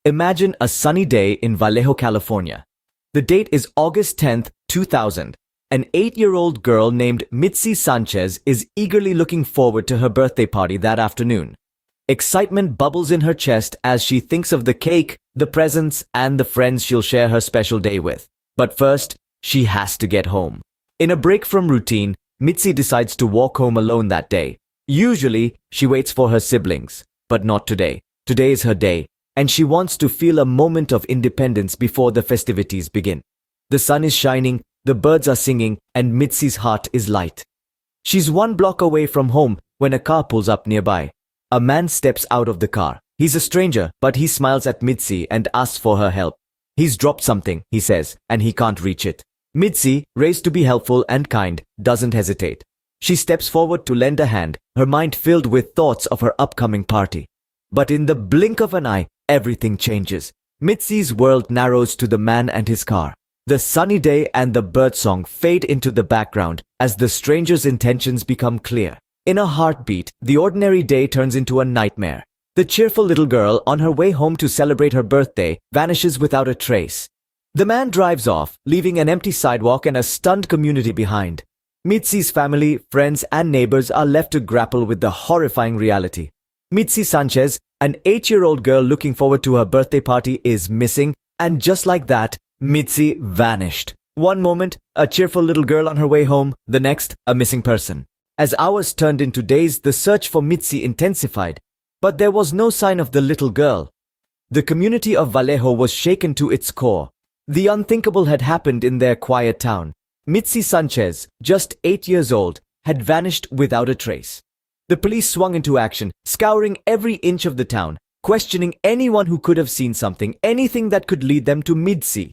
Imagine a sunny day in Vallejo, California. The date is August 10th, 2000. An 8-year-old girl named Midsi Sanchez is eagerly looking forward to her birthday party that afternoon. Excitement bubbles in her chest as she thinks of the cake, the presents, and the friends she'll share her special day with. But first, she has to get home. In a break from routine, Midsi decides to walk home alone that day. Usually, she waits for her siblings, but not today. Today is her day, and she wants to feel a moment of independence before the festivities begin. The sun is shining, the birds are singing, and Midsi's heart is light. She's 1 block away from home when a car pulls up nearby. A man steps out of the car. He's a stranger, but he smiles at Midsi and asks for her help. He's dropped something, he says, and he can't reach it. Midsi, raised to be helpful and kind, doesn't hesitate. She steps forward to lend a hand, her mind filled with thoughts of her upcoming party. But in the blink of an eye, everything changes. Midsi's world narrows to the man and his car. The sunny day and the birdsong fade into the background as the stranger's intentions become clear. In a heartbeat, the ordinary day turns into a nightmare. The cheerful little girl, on her way home to celebrate her birthday, vanishes without a trace. The man drives off, leaving an empty sidewalk and a stunned community behind. Midsi's family, friends, and neighbors are left to grapple with the horrifying reality. Midsi Sanchez, an 8-year-old girl looking forward to her birthday party, is missing, and just like that, Midsi vanished. One moment, a cheerful little girl on her way home, the next, a missing person. As hours turned into days, the search for Midsi intensified, but there was no sign of the little girl. The community of Vallejo was shaken to its core. The unthinkable had happened in their quiet town. Midsi Sanchez, just 8 years old, had vanished without a trace. The police swung into action, scouring every inch of the town, questioning anyone who could have seen something, anything that could lead them to Midsi.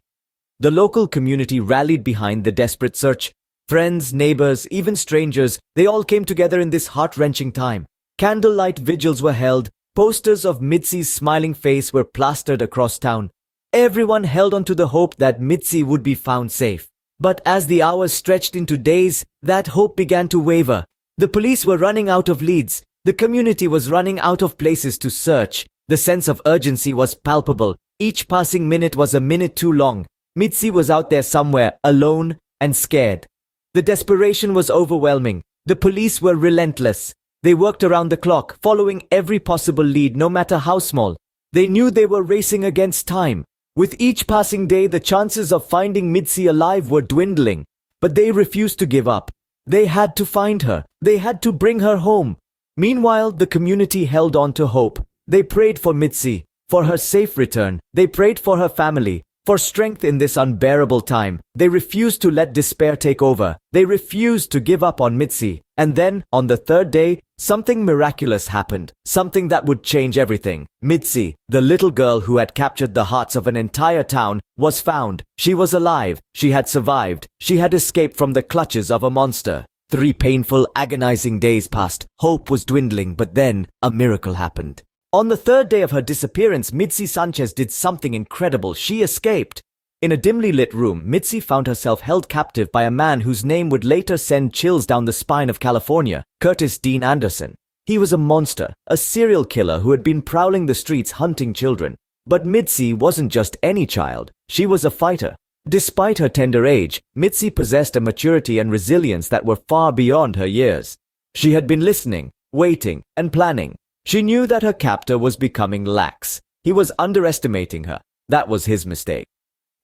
The local community rallied behind the desperate search. Friends, neighbors, even strangers, they all came together in this heart-wrenching time. Candlelight vigils were held, posters of Midsi's smiling face were plastered across town. Everyone held on to the hope that Midsi would be found safe. But as the hours stretched into days, that hope began to waver. The police were running out of leads. The community was running out of places to search. The sense of urgency was palpable. Each passing minute was a minute too long. Midsi was out there somewhere, alone and scared. The desperation was overwhelming. The police were relentless. They worked around the clock, following every possible lead, no matter how small. They knew they were racing against time. With each passing day, the chances of finding Midsi alive were dwindling. But they refused to give up. They had to find her. They had to bring her home. Meanwhile, the community held on to hope. They prayed for Midsi, for her safe return. They prayed for her family, for strength in this unbearable time. They refused to let despair take over. They refused to give up on Midsi. And then, on the 3rd day, something miraculous happened. Something that would change everything. Midsi, the little girl who had captured the hearts of an entire town, was found. She was alive. She had survived. She had escaped from the clutches of a monster. 3 painful, agonizing days passed. Hope was dwindling, but then a miracle happened. On the 3rd day of her disappearance, Midsi Sanchez did something incredible. She escaped. In a dimly lit room, Midsi found herself held captive by a man whose name would later send chills down the spine of California, Curtis Dean Anderson. He was a monster, a serial killer who had been prowling the streets hunting children. But Midsi wasn't just any child. She was a fighter. Despite her tender age, Midsi possessed a maturity and resilience that were far beyond her years. She had been listening, waiting, and planning. She knew that her captor was becoming lax. He was underestimating her. That was his mistake.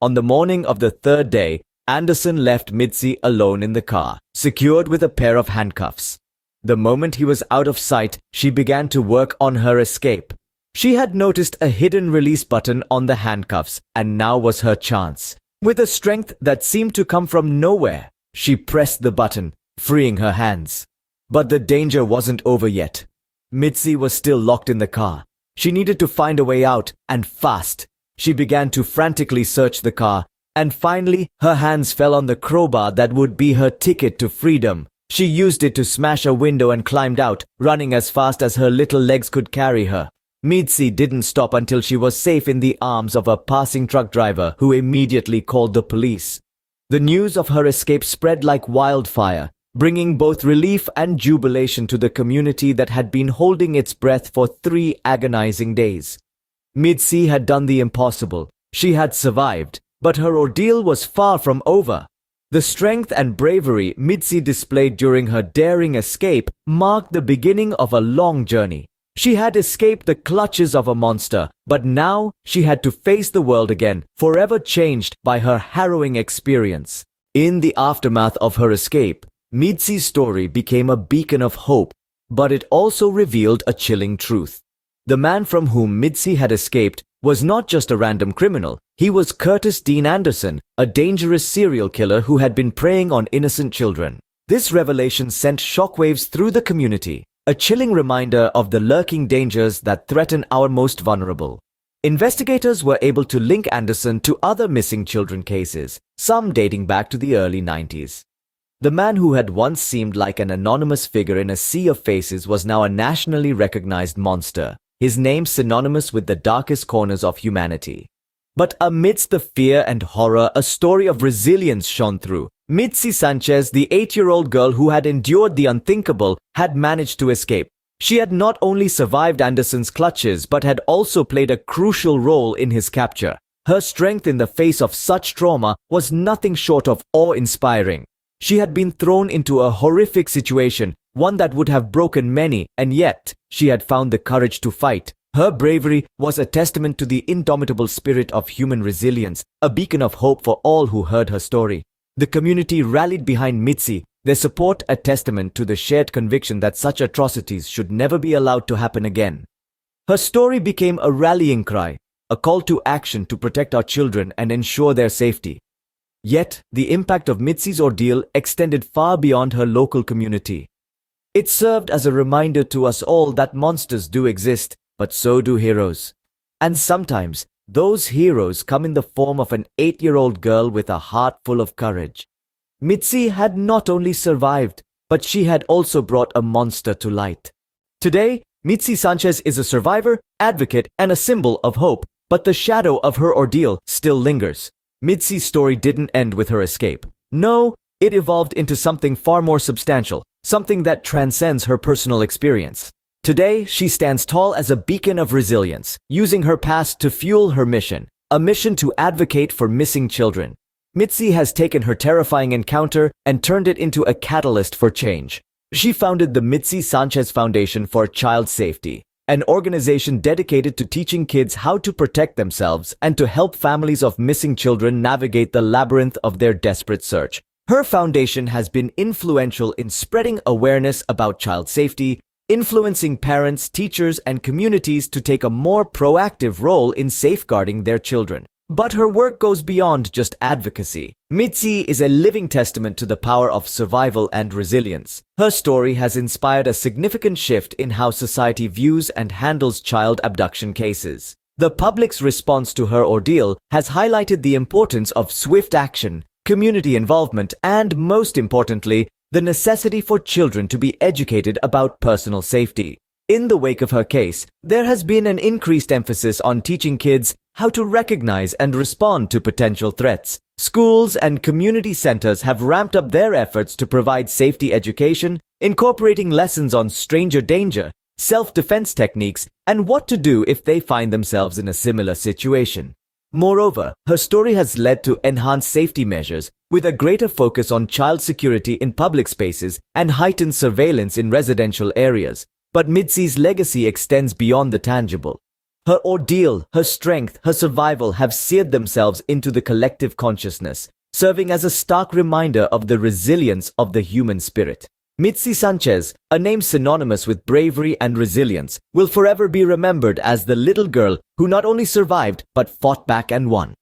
On the morning of the 3rd day, Anderson left Midsi alone in the car, secured with a pair of handcuffs. The moment he was out of sight, she began to work on her escape. She had noticed a hidden release button on the handcuffs, and now was her chance. With a strength that seemed to come from nowhere, she pressed the button, freeing her hands. But the danger wasn't over yet. Midsi was still locked in the car. She needed to find a way out, and fast. She began to frantically search the car, and finally, her hands fell on the crowbar that would be her ticket to freedom. She used it to smash a window and climbed out, running as fast as her little legs could carry her. Midsi didn't stop until she was safe in the arms of a passing truck driver who immediately called the police. The news of her escape spread like wildfire, bringing both relief and jubilation to the community that had been holding its breath for 3 agonizing days. Midsi had done the impossible. She had survived, but her ordeal was far from over. The strength and bravery Midsi displayed during her daring escape marked the beginning of a long journey. She had escaped the clutches of a monster, but now she had to face the world again, forever changed by her harrowing experience. In the aftermath of her escape, Midsi's story became a beacon of hope, but it also revealed a chilling truth. The man from whom Midsi had escaped was not just a random criminal. He was Curtis Dean Anderson, a dangerous serial killer who had been preying on innocent children. This revelation sent shockwaves through the community, a chilling reminder of the lurking dangers that threaten our most vulnerable. Investigators were able to link Anderson to other missing children cases, some dating back to the early 90s. The man who had once seemed like an anonymous figure in a sea of faces was now a nationally recognized monster, his name synonymous with the darkest corners of humanity. But amidst the fear and horror, a story of resilience shone through. Midsi Sanchez, the 8-year-old girl who had endured the unthinkable, had managed to escape. She had not only survived Anderson's clutches, but had also played a crucial role in his capture. Her strength in the face of such trauma was nothing short of awe-inspiring. She had been thrown into a horrific situation, one that would have broken many, and yet she had found the courage to fight. Her bravery was a testament to the indomitable spirit of human resilience, a beacon of hope for all who heard her story. The community rallied behind Midsi, their support a testament to the shared conviction that such atrocities should never be allowed to happen again. Her story became a rallying cry, a call to action to protect our children and ensure their safety. Yet, the impact of Midsi's ordeal extended far beyond her local community. It served as a reminder to us all that monsters do exist, but so do heroes. And sometimes, those heroes come in the form of an 8-year-old girl with a heart full of courage. Midsi had not only survived, but she had also brought a monster to light. Today, Midsi Sanchez is a survivor, advocate, and a symbol of hope, but the shadow of her ordeal still lingers. Midsi's story didn't end with her escape. No, it evolved into something far more substantial, something that transcends her personal experience. Today, she stands tall as a beacon of resilience, using her past to fuel her mission, a mission to advocate for missing children. Midsi has taken her terrifying encounter and turned it into a catalyst for change. She founded the Midsi Sanchez Foundation for Child Safety, an organization dedicated to teaching kids how to protect themselves and to help families of missing children navigate the labyrinth of their desperate search. Her foundation has been influential in spreading awareness about child safety, influencing parents, teachers, and communities to take a more proactive role in safeguarding their children. But her work goes beyond just advocacy. Midsi is a living testament to the power of survival and resilience. Her story has inspired a significant shift in how society views and handles child abduction cases. The public's response to her ordeal has highlighted the importance of swift action, community involvement, and, most importantly, the necessity for children to be educated about personal safety. In the wake of her case, there has been an increased emphasis on teaching kids how to recognize and respond to potential threats. Schools and community centers have ramped up their efforts to provide safety education, incorporating lessons on stranger danger, self-defense techniques, and what to do if they find themselves in a similar situation. Moreover, her story has led to enhanced safety measures, with a greater focus on child security in public spaces and heightened surveillance in residential areas. But Midsi's legacy extends beyond the tangible. Her ordeal, her strength, her survival have seared themselves into the collective consciousness, serving as a stark reminder of the resilience of the human spirit. Midsi Sanchez, a name synonymous with bravery and resilience, will forever be remembered as the little girl who not only survived but fought back and won.